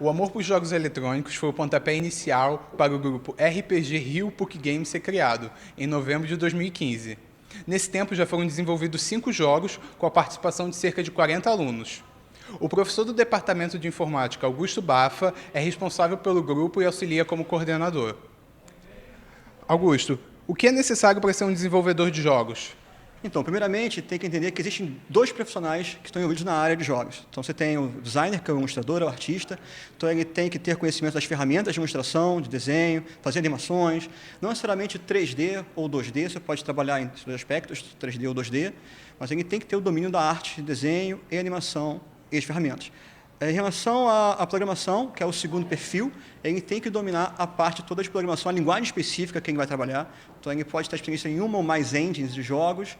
O amor por jogos eletrônicos foi o pontapé inicial para o grupo RPG Rio PUC Games ser criado, em novembro de 2015. Nesse tempo já foram desenvolvidos 5 jogos, com a participação de cerca de 40 alunos. O professor do Departamento de Informática, Augusto Bafa, é responsável pelo grupo e auxilia como coordenador. Augusto, o que é necessário para ser um desenvolvedor de jogos? Então, primeiramente, tem que entender que existem 2 profissionais que estão envolvidos na área de jogos. Então, você tem o designer, que é o ilustrador, é o artista. Então, ele tem que ter conhecimento das ferramentas de ilustração, de desenho, fazer animações. Não necessariamente 3D ou 2D, você pode trabalhar em dois aspectos, 3D ou 2D, mas ele tem que ter o domínio da arte, desenho e animação e as ferramentas. Em relação à programação, que é o segundo perfil, ele tem que dominar a parte toda de programação, a linguagem específica que ele vai trabalhar. Então, ele pode ter experiência em uma ou mais engines de jogos.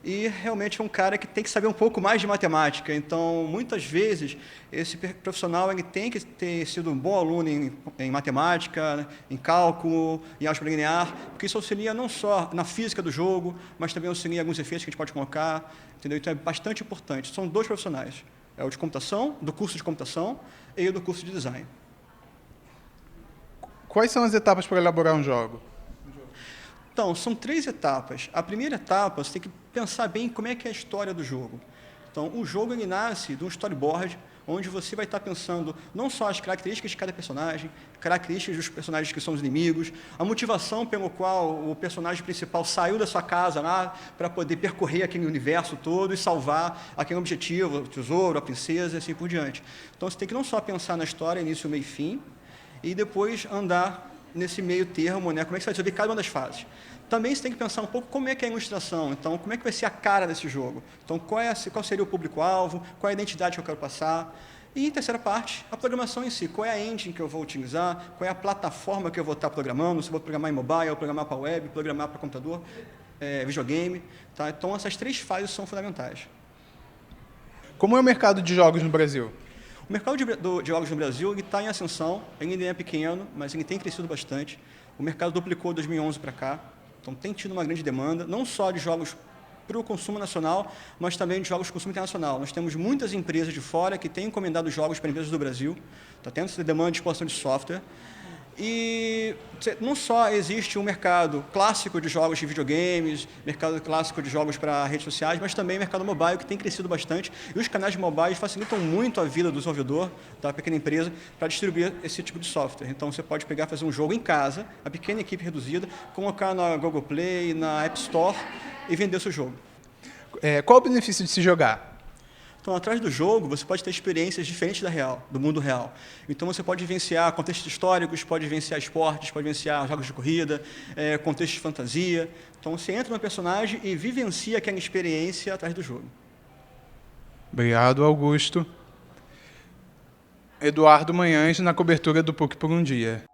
E, realmente, é um cara que tem que saber um pouco mais de matemática. Então, muitas vezes, esse profissional ele tem que ter sido um bom aluno em matemática, em cálculo, em álgebra linear, porque isso auxilia não só na física do jogo, mas também auxilia em alguns efeitos que a gente pode colocar. Entendeu? Então, é bastante importante. São 2 profissionais. É o de computação, do curso de computação, e o do curso de design. Quais são as etapas para elaborar um jogo? Então, são 3 etapas. A primeira etapa, você tem que pensar bem como é que é a história do jogo. Então, o jogo ele nasce de um storyboard, onde você vai estar pensando não só as características de cada personagem, características dos personagens que são os inimigos, a motivação pelo qual o personagem principal saiu da sua casa lá para poder percorrer aquele universo todo e salvar aquele objetivo, o tesouro, a princesa e assim por diante. Então, você tem que não só pensar na história, início, meio e fim, e depois andar nesse meio termo, né? Como é que você vai resolver cada uma das fases. Também você tem que pensar um pouco como é que é a ilustração, então como é que vai ser a cara desse jogo. Então qual seria o público-alvo, qual é a identidade que eu quero passar. E em terceira parte, a programação em si, qual é a engine que eu vou utilizar, qual é a plataforma que eu vou estar programando, se eu vou programar em mobile, programar para web, programar para computador, videogame. Tá? Então essas 3 fases são fundamentais. Como é o mercado de jogos no Brasil? O mercado de jogos no Brasil está em ascensão, ele ainda é pequeno, mas ele tem crescido bastante. O mercado duplicou de 2011 para cá, então tem tido uma grande demanda, não só de jogos para o consumo nacional, mas também de jogos de consumo internacional. Nós temos muitas empresas de fora que têm encomendado jogos para empresas do Brasil, está tendo essa demanda de expansão de software. E não só existe um mercado clássico de jogos de videogames, mercado clássico de jogos para redes sociais, mas também o mercado mobile, que tem crescido bastante. E os canais de mobile facilitam muito a vida do desenvolvedor, da pequena empresa, para distribuir esse tipo de software. Então, você pode pegar e fazer um jogo em casa, a pequena equipe reduzida, colocar na Google Play, na App Store e vender o seu jogo. Qual o benefício de se jogar? Então, atrás do jogo, você pode ter experiências diferentes do mundo real. Então, você pode vivenciar contextos históricos, pode vivenciar esportes, pode vivenciar jogos de corrida, contextos de fantasia. Então, você entra no personagem e vivencia aquela experiência atrás do jogo. Obrigado, Augusto. Eduardo Manhães, na cobertura do PUC por um Dia.